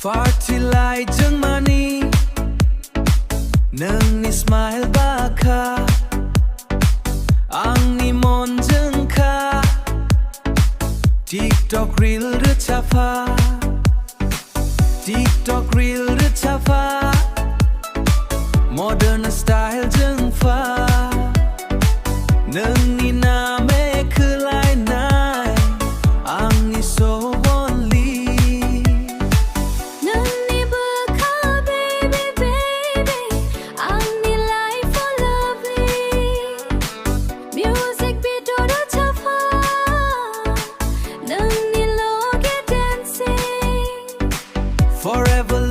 Fartilai jeng mani Neng ni smile baka Ang ni mon jeng ka TikTok reel rửa chapa TikTok reel rửa chapa Modern style jeng fa Neng ni na me khư lai nai Ang ni so forever